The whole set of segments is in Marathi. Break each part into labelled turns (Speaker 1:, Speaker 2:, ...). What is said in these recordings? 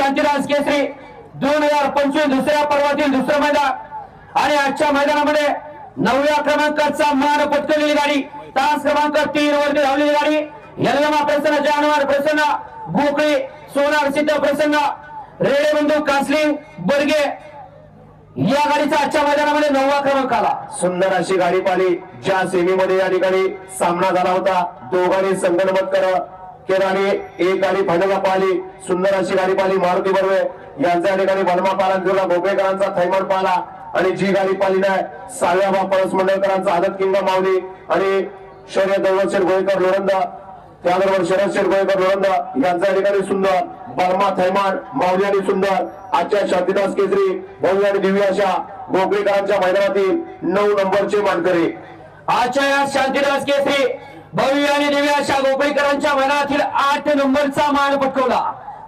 Speaker 1: शांतीदास केसरी 2025 दुसऱ्या पर्वातील दुसरं मैदान आणि आजच्या मैदानामध्ये 9व्या क्रमांकाचा मान पटकवलेली गाडी तास क्रमांक 3 वरती धावलेली गाडी यल्लमा प्रसन्न जानवर प्रसन्न गोकळे सोनार सिद्ध प्रसन्न रेडेबंधू कासलिंग बर्गे या गाडीचा आजच्या मैदानामध्ये 9वा क्रमांक आला।
Speaker 2: सुंदर अशी गाडी पाली ज्या सेमीमध्ये या ठिकाणी सामना झाला होता दोघांनी संगणमत केराने एक गाडी फायनलला पाहिली। सुंदर अशी गाडी पाहिली मारुती बर्वे यांच्या या ठिकाणी बलमा पालनपूरला भोपेकरांचा थैमान पाला आणि जी गाडी पाहिली नाही साव्याबा पळस मंडळकरांचा आदत किंग माऊली आणि शौर्य दौलतशेठ गोळेकर लोणंद त्याबरोबर शरद शेठ गोळेकर लोणंद यांच्या या ठिकाणी सुंदर बलमा थैमान माऊली आणि सुंदर आजच्या शांतीदास केसरी भव्य आणि दिव्य अशा गोकळीकरांच्या मैदानातील 9 नंबरचे मानकरी
Speaker 1: आजच्या या शांतीदास केसरी भव्य आणि दिव्य अशा गोकळीकरांच्या मैदानातील 8 नंबरचा मान पटकवला।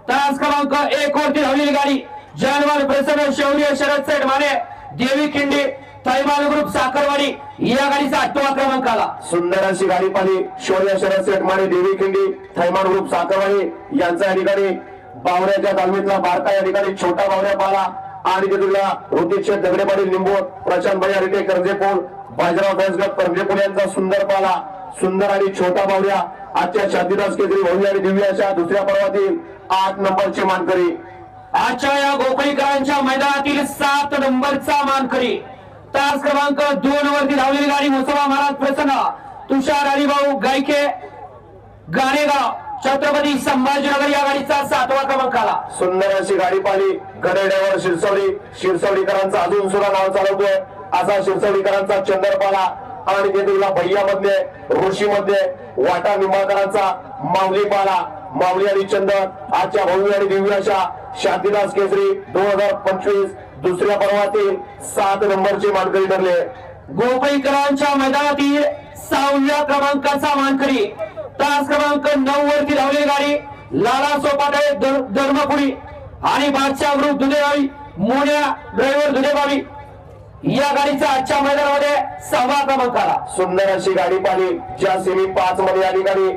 Speaker 1: तास क्रमांक 1 वरती धावलेली गाडी जानवर प्रसन्न शौर्य शरद सेठ माने देवी खिंडी थैमान ग्रुप साखरवाडी या गाडीचा 8वा क्रमांक आला।
Speaker 2: सुंदर अशी गाडी पाहिली शौर्य शरद सेठ माने देवी खिंडी थैमान ग्रुप साखरवाडी यांच्या या ठिकाणी बावऱ्याच्या तालमीतला बारका या ठिकाणी छोटा बावऱ्या पाला आणि तिथला ऋतिक दगडे पाटील निंबोर प्रशांत भाई हरिटे करंजेपूर बाजीराव फॅन्स क्लब करंजेपूर यांचा सुंदर पाला सुंदर आणि छोटा बावऱ्या आजच्या शांतीदास केसरी भव्य आणि दिव्य अशा दुसऱ्या पर्वातील 8 नंबरचे मानकरी
Speaker 1: आजच्या या गोकळीकरांच्या मैदानातील 7 नंबरचा मानकरी तास क्रमांक 2 वरती धावलेली गाडी मुसवा महाराज प्रसन्न तुषार हरिभाऊ गायके गाणेगाव छत्रपती संभाजीनगर या गाडीचा 7वा क्रमांक आला।
Speaker 2: सुंदर अशी गाडी पाहिली गडेड्यावर शिरसवडीकरांचा अजून सुद्धा नाव चालवतोय असा शिरसवडीकरांचा चंद्रपाला आणि तेथील भैया मध्ये ऋषी मध्ये वाटा निंबाळकरांचा माऊली पाला माऊली आणि चंदन आजच्या भव्य आणि दिव्य अशा शांतीदास केसरी 2025 दुसऱ्या पर्वातील 7 नंबरचे मानकरी ठरले।
Speaker 1: गोकळीकरांच्या मैदानातील 6व्या क्रमांकाचा मानकरी तास क्रमांक 9 वरती धावलेली गाडी लाला सोपाटे धर्मपुरी आणि बादशाह ग्रुप दुधेगावी मोन्या ड्रायव्हर दुधेगावी या गाडीचा आजच्या मैदानामध्ये 6वा क्रमांक आला।
Speaker 2: सुंदर अशी गाडी पाहिली ज्या सेमी 5 मध्ये या ठिकाणी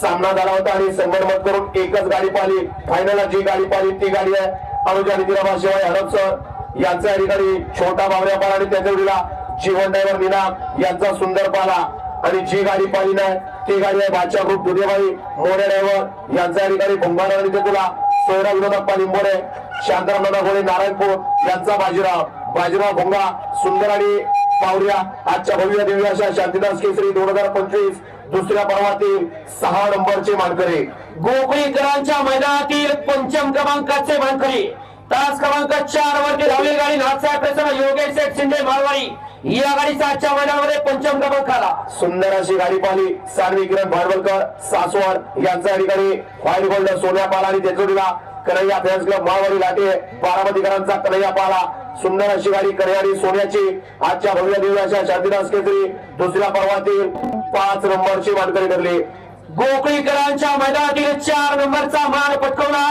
Speaker 2: सामना झाला होता आणि संगणमत करून एकच गाडी पाहिली फायनलला जी गाडी पाहिली ती गाडी आहे अनुजा नितीराबा शिवाय हडप सर यांच्या या ठिकाणी छोटा बावऱ्या पाला आणि त्याच्या जोडीला जीवन ड्रायव्हर निनाद यांचा सुंदर पाला आणि जी गाडी पाहिली नाही ती गाडी आहे बादशाह ग्रुप दुधेबाई मोरे ड्रायव्हर यांच्या या ठिकाणी भंगार आणि तुला सोयरा विनोदप्पा लिंबोरे शांताराम दादा घोडे नारायणपूर यांचा बाजीराव भोंगा सुंदर आणि पावऱ्या आजच्या भव्य दिव्य अशा शांतीदास केसरी 2025 दुसऱ्या पर्वातील 6 नंबरचे मानकरी
Speaker 1: गोकळीकरांच्या मैदानातील 5म क्रमांकाचे मानकरी तास क्रमांक 4 वरती धावलेली गाडी नाथसाहेब प्रसन्न योगेश शेठ शिंदे माळवाडी या गाडीचा आजच्या मैदानामध्ये 5म क्रमांक आला।
Speaker 2: सुंदर अशी गाडी पाहिली सानवी किरण भांडवलकर सासवड यांच्या ठिकाणी व्हाईट गोल्ड सोन्या पाला आणि त्याचोडीला कन्हैया फॅन्स क्लब माळवाडी लाटे बारामतीकरांचा कन्हैया पाला सुंदर अशी गाडी कन्हैया सोन्याची आजच्या भव्य दिव्य अशा शांतीदास केसरी दुसऱ्या पर्वातील 5 नंबरची मानकरी ठरली।
Speaker 1: गोकळीकरांच्या मैदानातील 4 नंबरचा मान पटकवला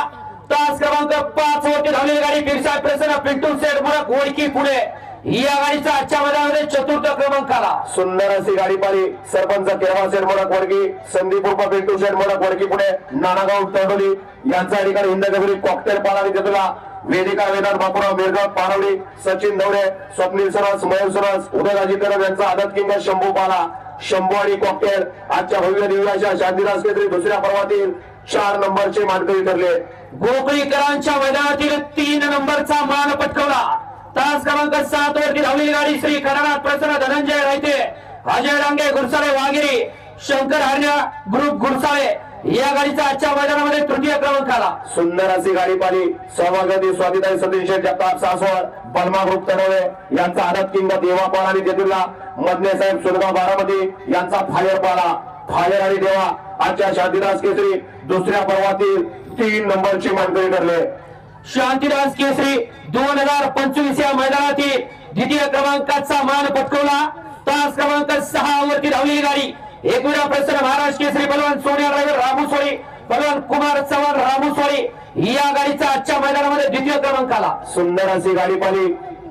Speaker 1: तास क्रमांक 5 वरती धावलेली गाडी फिरसाहेब प्रसन्न पिंटू सेठ मुळक वडकी पुणे या गाडीचा आजच्या मैदानामध्ये 4थ क्रमांक आला।
Speaker 2: सुंदर अशी गाडी पाहिली सरपंच केरवा सेठ मोडक वडकी संदीप उर्फ पिंटू सेठ मोडक वडकी पुणे नानागाव तडोली यांच्या ठिकाणी हिंदगरी कॉकटेल पाला आणि त्याला वेदिका वेदांत बापूराव मेरगाव पारवडी सचिन दौरे स्वप्नील सरस मयूर सरस उदयराजी करब यांचा आदत किंग शंभू पाला शंभू आणि कॉकटेल आजच्या भव्य दिव्य अशा शांतीदास केसरी दुसऱ्या पर्वातील 4 नंबरचे मानकरी ठरले।
Speaker 1: गोकळीकरांच्या मैदानातील 3 नंबरचा मान पटकवला तास क्रमांक 7 वरती धावलेली गाडी श्री खरनाथ प्रसन्न धनंजय रायते अजय डांगे गुरसाळे वागिरी शंकर हरण्या ग्रुप गुरसाळे या गाडीचा आजच्या मैदानामध्ये 3य क्रमांक आला।
Speaker 2: सुंदर अशी गाडी पाहिली सहभागी स्वातीताई सतीश जगताप सासवड बलमा ग्रुप तनवे यांचा आदत किंग देवा पाला आणि तेथीलला मदने साहेब सुरगाव बारामती यांचा फायर आणि देवा आजच्या शांतीदास केसरी दुसऱ्या पर्वातील 3 नंबरची मानकरी ठरले।
Speaker 1: शांतीदास केसरी 2025 या मैदानातील 2य क्रमांकाचा मान पटकवला तास क्रमांक 6 वरती धावलेली गाडी एकविरा प्रसन्न महाराष्ट्र केसरी बलवान सोनिया ड्रायव्हर रामूसवाडी बलवान कुमार चव्हाण रामूसवाडी या गाडीचा आजच्या मैदानामध्ये 2य क्रमांक आला। सुंदर अशी गाडी पाहिली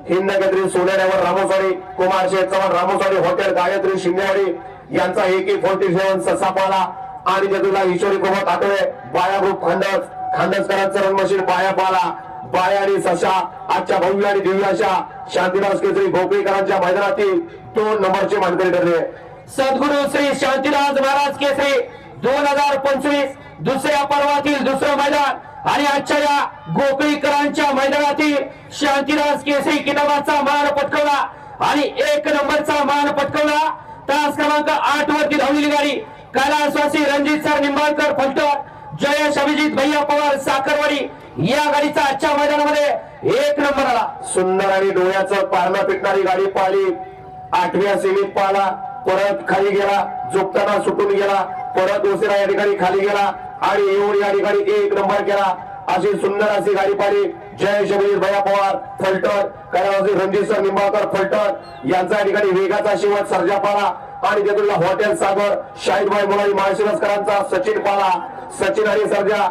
Speaker 1: हिंदगत्री सोनिया ड्रायव्हर रामूसवाडी कुमार शेठ चव्हाण रामूसवाडी हॉटेल गायत्री शिंदेवाडी यांचा AK47 ससापाला आणि त्यातला ईश्वरी कुमार ताटवे बाया ग्रुप खंडस
Speaker 2: खांडसकरांचं रणमशील पाया पाला बाया आणि सशा आजच्या भव्य आणि दिव्य अशा शांतीदास केसरी भोकळीकरांच्या मैदानातील 2 नंबरचे मानकरी ठरले.
Speaker 1: सद्गुरू श्री शांतीराज महाराज केसरी 2025 दुसऱ्या पर्वातील दुसरं मैदान आणि आजच्या या गोकळीकरांच्या मैदानातील शांतीराज केसरी किताबाचा मान पटकवला आणि 1 नंबरचा मान पटकवला. तास क्रमांक 8 वरती धावलेली गाडी कैलासवासी रणजित सर निंबाळकर फलटण, जयेश अभिजित भैया पवार साखरवाडी या गाडीचा आजच्या मैदानामध्ये 1 नंबर आला.
Speaker 2: सुंदर आणि डोळ्याचं पारणं पिटणारी गाडी पाहिली. 8व्या सेमीत पाला, परत खाली गेला, झोपताना सुटून गेला, परत दुसऱ्या या ठिकाणी खाली गेला आणि येऊन या ठिकाणी 1 नंबर केला. अशी सुंदर अशी गाडी पाहिली. जयेश अभिजित भैया पवार फलटण, कैलासवासी रणजित सर निंबाळकर फलटण यांचा या ठिकाणी वेगाचा शेवट सर्जा पाला आणि त्यातून हॉटेल सागर शाहीदभाई मुलानी माळशिरसकरांचा सचिन पाला. सचिन आणि सर्जा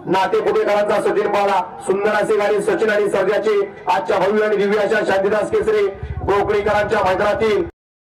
Speaker 2: नाते पुणेकरांचा सचिन पाला. सुंदर अशी गाडी सचिन आणि सर्जाची आजच्या भव्य आणि दिव्य अशा शांतीदास केसरी गोकळीकरांच्या मैदानातील